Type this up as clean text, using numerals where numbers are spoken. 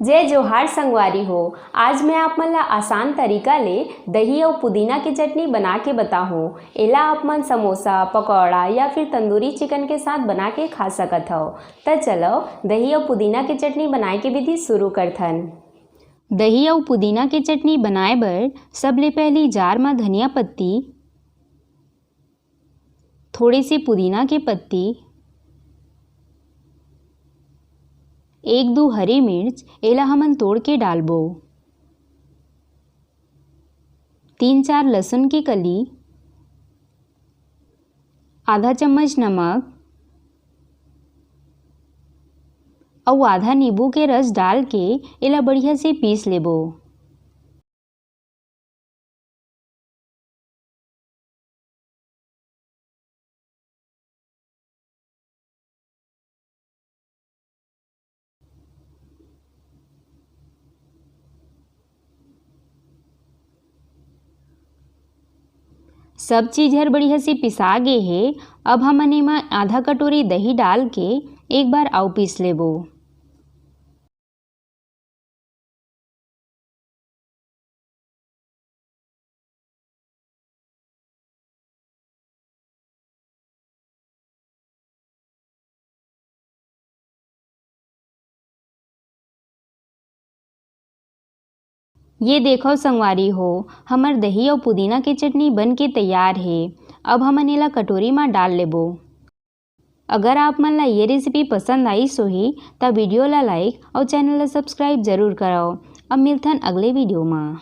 जय जोहार संगवारी हो। आज मैं आप मन ला आसान तरीका ले दही और पुदीना की चटनी बना के बताहूँ। एला आप मन समोसा, पकौड़ा या फिर तंदूरी चिकन के साथ बना के खा सकत हो। तो चलो दही और पुदीना की चटनी बनाए के विधि शुरू करथन। दही और पुदीना की चटनी बनाए बर सबले पहली जार में धनिया पत्ती, थोड़ी सी पुदीना की पत्ती, एक दो हरी मिर्च एला हमन तोड़ के डालबो, 3-4 लहसुन की कली, आधा चम्मच नमक और आधा नींबू के रस डाल के एला बढ़िया से पीस लेबो। सब चीज़ हर बढ़िया से पिसा गे हे। अब हमन एमा आधा कटोरी दही डाल के एक बार आउ पीस लेबो। ये देखो संगवारी हो, हमर दही और पुदीना की चटनी बन के तैयार है। अब हमन एला कटोरी में डाल लेबो। अगर आप मन ला ये रेसिपी पसंद आई सोही तब वीडियो ला लाइक और चैनल ला सब्सक्राइब जरूर करो। अब मिलथन अगले वीडियो में।